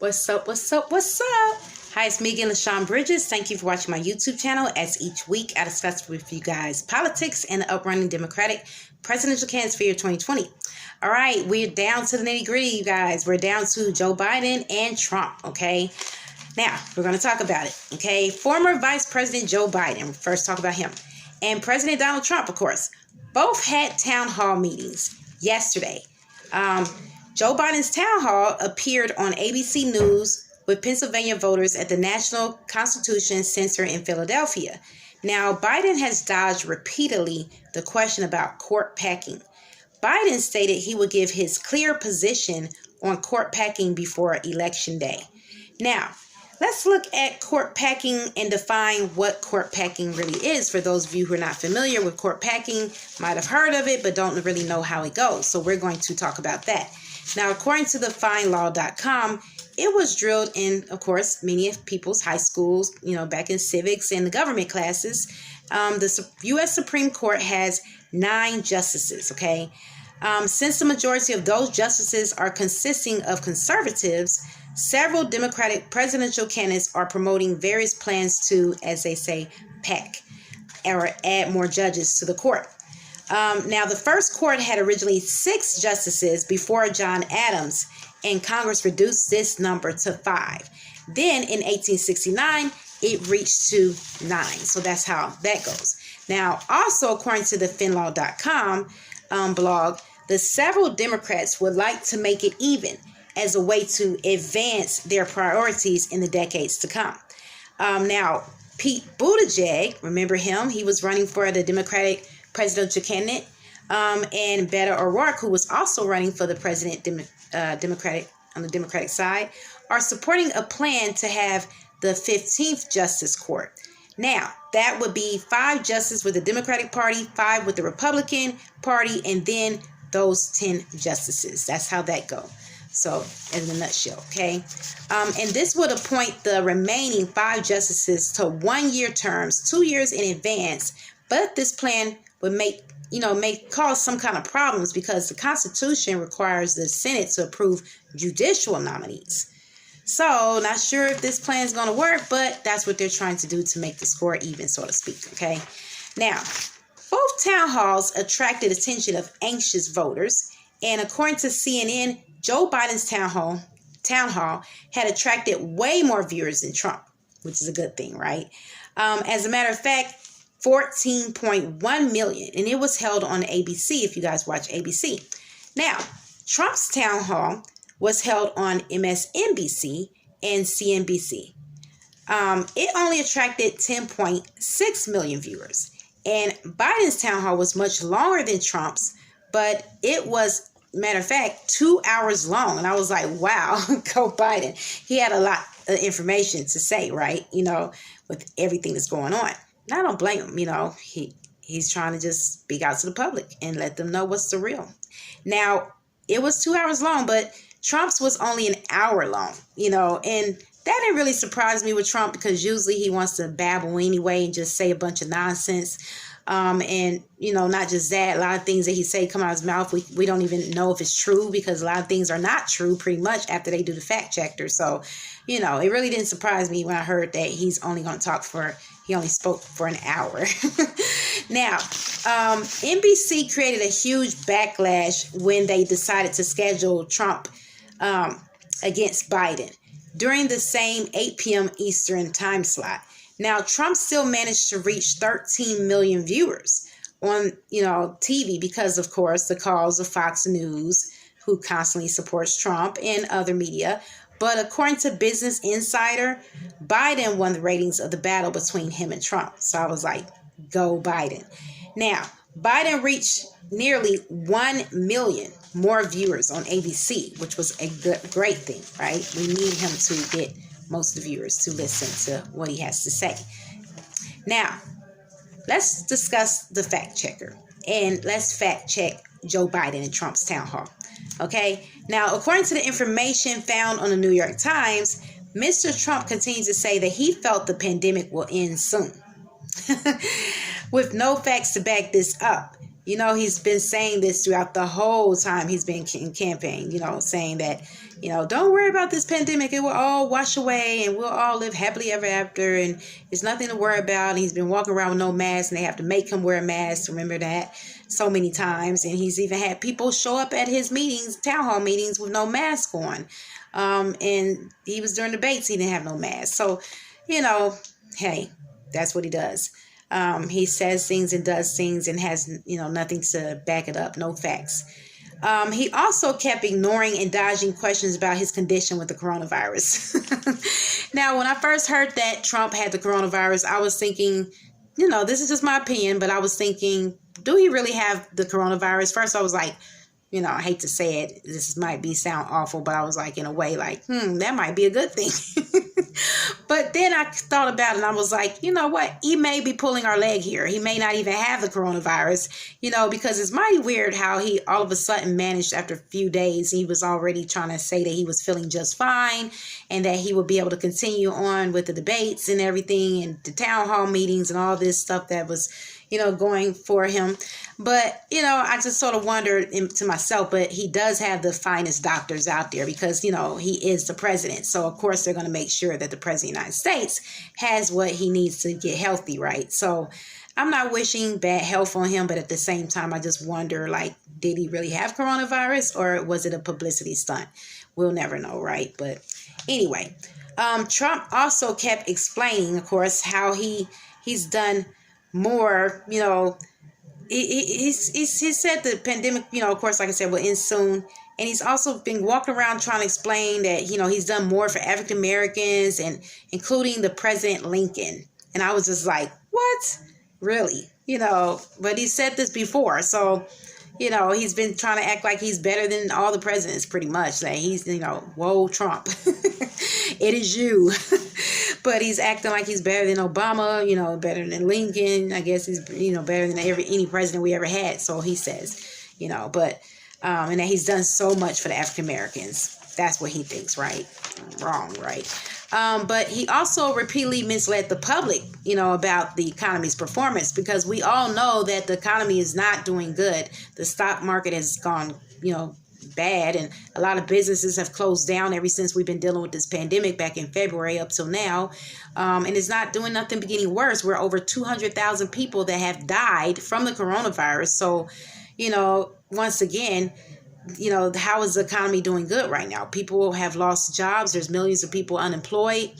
What's up? What's up? What's up? Hi, it's Megan LaShawn Bridges. Thank you for watching my YouTube channel. As each week, I discuss with you guys politics and the uprunning Democratic presidential candidates for year 2020. All right, we're down to the nitty gritty, you guys. We're down to Joe Biden and Trump, okay? Now, we're going to talk about it, okay? Former Vice President Joe Biden, first talk about him, and President Donald Trump, of course, both had town hall meetings yesterday. Joe Biden's town hall appeared on ABC News with Pennsylvania voters at the National Constitution Center in Philadelphia. Now, Biden has dodged repeatedly the question about court packing. Biden stated he would give his clear position on court packing before Election Day. Now, let's look at court packing and define what court packing really is. For those of you who are not familiar with court packing, might have heard of it, but don't really know how it goes. So we're going to talk about that. Now, according to the FindLaw.com, it was drilled in, of course, many of people's high schools, back in civics and the government classes. The U.S. Supreme Court has 9 justices, okay? Since the majority of those justices are consisting of conservatives, several Democratic presidential candidates are promoting various plans to, as they say, pack or add more judges to the court. Now, the first court had originally 6 justices before John Adams, and Congress reduced this number to 5. Then in 1869, it reached to 9. So that's how that goes. Now, also according to the FindLaw.com blog, the several Democrats would like to make it even as a way to advance their priorities in the decades to come. Now, Pete Buttigieg, remember him? He was running for the Democratic presidential candidate, and Beto O'Rourke, who was also running for the Democratic on the Democratic side, are supporting a plan to have the 15th Justice Court. Now, that would be 5 justices with the Democratic Party, 5 with the Republican Party, and then those 10 justices. That's how that goes. So, in a nutshell, okay? And this would appoint the remaining 5 justices to 1-year terms, 2 years in advance. But this plan would may cause some kind of problems because the Constitution requires the Senate to approve judicial nominees. So, not sure if this plan is going to work, but that's what they're trying to do to make the score even, so to speak, okay? Now, both town halls attracted attention of anxious voters, and according to CNN, Joe Biden's town hall had attracted way more viewers than Trump, which is a good thing, right? As a matter of fact, 14.1 million, and it was held on ABC, if you guys watch ABC. Now, Trump's town hall was held on MSNBC and CNBC. It only attracted 10.6 million viewers, and Biden's town hall was much longer than Trump's, but it was, matter of fact, 2 hours long, and I was like, wow, go Biden. He had a lot of information to say, right, with everything that's going on. And I don't blame him, he's trying to just speak out to the public and let them know what's the real. Now, it was 2 hours long, but Trump's was only an hour long, and that didn't really surprise me with Trump because usually he wants to babble anyway and just say a bunch of nonsense. And, not just that, a lot of things that he say come out of his mouth, we don't even know if it's true because a lot of things are not true pretty much after they do the fact checker. So, it really didn't surprise me when I heard that he only spoke for an hour. Now, NBC created a huge backlash when they decided to schedule Trump against Biden during the same 8 p.m. Eastern time slot. Now, Trump still managed to reach 13 million viewers on, TV because, of course, the calls of Fox News, who constantly supports Trump, and other media. But according to Business Insider, Biden won the ratings of the battle between him and Trump. So I was like, go Biden. Now, Biden reached nearly 1 million more viewers on ABC, which was a great thing, right? We need him to get most of the viewers to listen to what he has to say. Now, let's discuss the fact checker, and let's fact check Joe Biden and Trump's town hall. Okay, now, according to the information found on the New York Times, Mr. Trump continues to say that he felt the pandemic will end soon, with no facts to back this up. He's been saying this throughout the whole time he's been in campaign, saying that, don't worry about this pandemic. It will all wash away and we'll all live happily ever after. And it's nothing to worry about. And he's been walking around with no mask and they have to make him wear a mask. Remember that so many times. And he's even had people show up at his meetings, town hall meetings, with no mask on. And he was during debates. He didn't have no mask. So, hey, that's what he does. He says things and does things and has, nothing to back it up. No facts. He also kept ignoring and dodging questions about his condition with the coronavirus. Now, when I first heard that Trump had the coronavirus, I was thinking, this is just my opinion, but I was thinking, do he really have the coronavirus? First, I was like, I hate to say it, this might sound awful, but I was like, in a way, like, that might be a good thing. But then I thought about it and I was like, you know what? He may be pulling our leg here. He may not even have the coronavirus, because it's mighty weird how he all of a sudden managed after a few days. He was already trying to say that he was feeling just fine and that he would be able to continue on with the debates and everything and the town hall meetings and all this stuff that was, going for him. But, I just sort of wondered to myself, but he does have the finest doctors out there because, he is the president. So, of course, they're going to make sure that the president of the United States has what he needs to get healthy, right? So I'm not wishing bad health on him, but at the same time, I just wonder, did he really have coronavirus or was it a publicity stunt? We'll never know, right? But anyway, Trump also kept explaining, of course, how he's done more, he said the pandemic, of course, like I said, will end soon. And he's also been walking around trying to explain that, he's done more for African Americans and including the President Lincoln. And I was just like, what? Really? But he said this before. So, he's been trying to act like he's better than all the presidents pretty much. That he's, whoa, Trump, it is you. But he's acting like he's better than Obama, better than Lincoln. I guess he's, better than any president we ever had. So he says, but, and that he's done so much for the African Americans. That's what he thinks, right? Wrong, right? But he also repeatedly misled the public, about the economy's performance because we all know that the economy is not doing good. The stock market has gone, bad, and a lot of businesses have closed down ever since we've been dealing with this pandemic back in February up till now. And it's not doing nothing but getting worse. We're over 200,000 people that have died from the coronavirus. So, once again, how is the economy doing good right now? People have lost jobs. There's millions of people unemployed.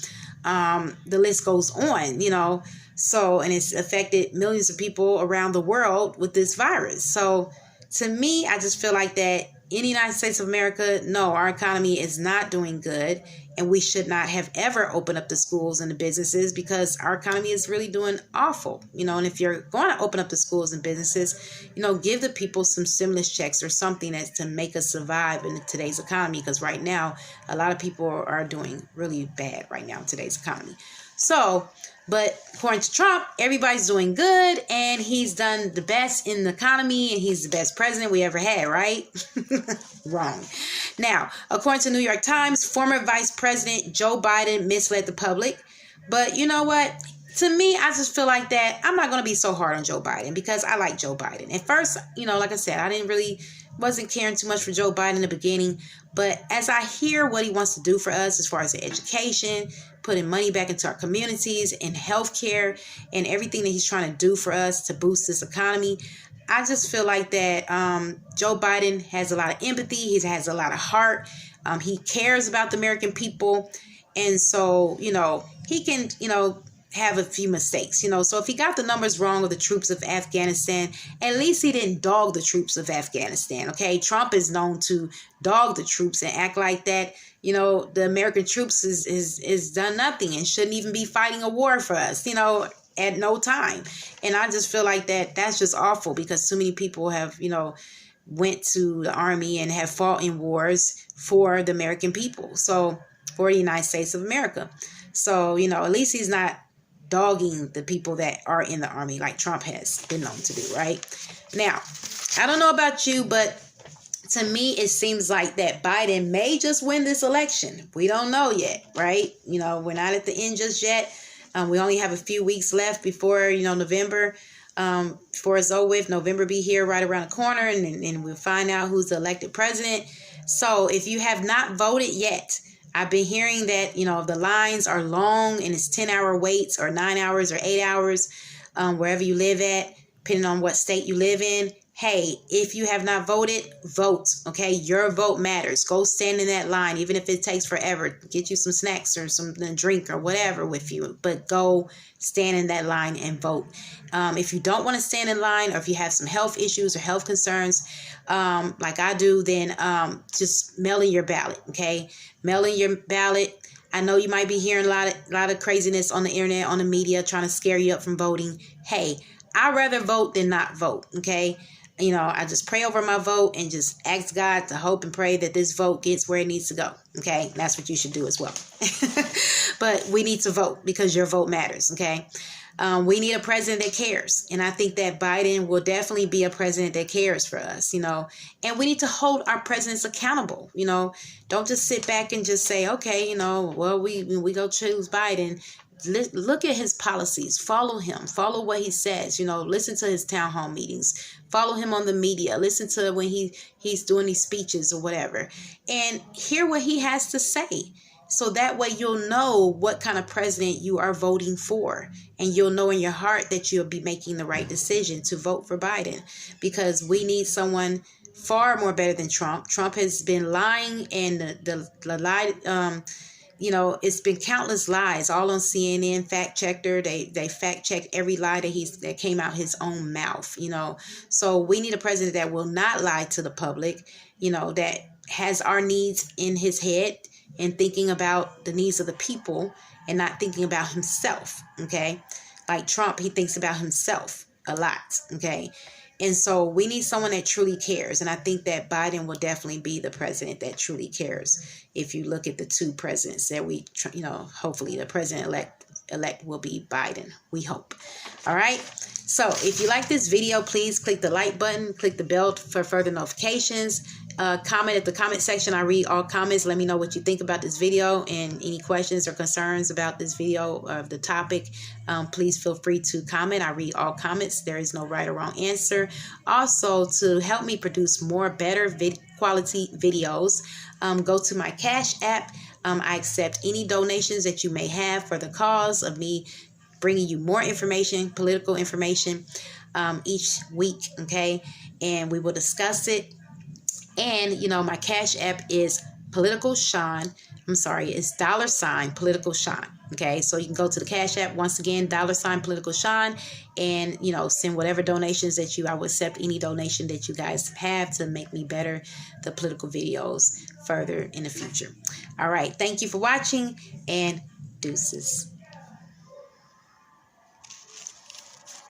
The list goes on, so, and it's affected millions of people around the world with this virus. So to me, I just feel like that in the United States of America, no, our economy is not doing good. And we should not have ever opened up the schools and the businesses because our economy is really doing awful, and if you're going to open up the schools and businesses, give the people some stimulus checks or something that's to make us survive in today's economy. Because right now, a lot of people are doing really bad right now in today's economy. So, but according to Trump, everybody's doing good and he's done the best in the economy and he's the best president we ever had, right? Wrong. Now, according to New York Times, former Vice President Joe Biden misled the public. But you know what? To me, I just feel like that I'm not going to be so hard on Joe Biden because I like Joe Biden. At first, like I said, I wasn't caring too much for Joe Biden in the beginning. But as I hear what he wants to do for us as far as the education, putting money back into our communities and healthcare and everything that he's trying to do for us to boost this economy, I just feel like that Joe Biden has a lot of empathy. He has a lot of heart. He cares about the American people. And so, he can, have a few mistakes, so if he got the numbers wrong of the troops of Afghanistan, at least he didn't dog the troops of Afghanistan. Okay. Trump is known to dog the troops and act like that, the American troops is done nothing and shouldn't even be fighting a war for us, at no time. And I just feel like that's just awful because too many people have, went to the army and have fought in wars for the American people. So for the United States of America. So, at least he's not dogging the people that are in the army like Trump has been known to do, right? Now, I don't know about you, but to me, it seems like that Biden may just win this election. We don't know yet, right? We're not at the end just yet. We only have a few weeks left before, November. Before it's over with, November be here right around the corner, and we'll find out who's the elected president. So if you have not voted yet, I've been hearing that, the lines are long and it's 10-hour waits or 9 hours or 8 hours, wherever you live at, depending on what state you live in. Hey, if you have not voted, vote, okay? Your vote matters. Go stand in that line, even if it takes forever. Get you some snacks or something to drink or whatever with you, but go stand in that line and vote. If you don't want to stand in line, or if you have some health issues or health concerns, like I do, then just mail in your ballot, okay? Mail in your ballot. I know you might be hearing a lot of craziness on the internet, on the media, trying to scare you up from voting. Hey, I'd rather vote than not vote, okay? I just pray over my vote and just ask God to hope and pray that this vote gets where it needs to go. Okay, that's what you should do as well. But we need to vote because your vote matters. Okay, we need a president that cares, and I think that Biden will definitely be a president that cares for us. And we need to hold our presidents accountable. Don't just sit back and just say, okay, well, we go choose Biden. Look at his policies. Follow him. Follow what he says. Listen to his town hall meetings. Follow him on the media. Listen to when he's doing these speeches or whatever. And hear what he has to say. So that way you'll know what kind of president you are voting for. And you'll know in your heart that you'll be making the right decision to vote for Biden. Because we need someone far more better than Trump. Trump has been lying, and the lie... it's been countless lies, all on CNN, fact checker. They fact check every lie that came out his own mouth, So we need a president that will not lie to the public, that has our needs in his head and thinking about the needs of the people and not thinking about himself, okay? Like Trump, he thinks about himself a lot, okay? And so we need someone that truly cares. And I think that Biden will definitely be the president that truly cares. If you look at the two presidents that hopefully the president-elect will be Biden. We hope. All right. So if you like this video, please click the like button, click the bell for further notifications. Comment at the comment section. I read all comments. Let me know what you think about this video, and any questions or concerns about this video or the topic. Please feel free to comment. I read all comments. There is no right or wrong answer. Also, to help me produce more better quality videos, go to my Cash App. I accept any donations that you may have for the cause of me bringing you more information, political information, each week, okay? And we will discuss it. And, my Cash App is Political Sean. It's $ Political Sean. Okay, so you can go to the Cash App, once again, $ Political Sean, and, send whatever donations that I will accept any donation that you guys have to make me better the political videos further in the future. All right, thank you for watching, and deuces.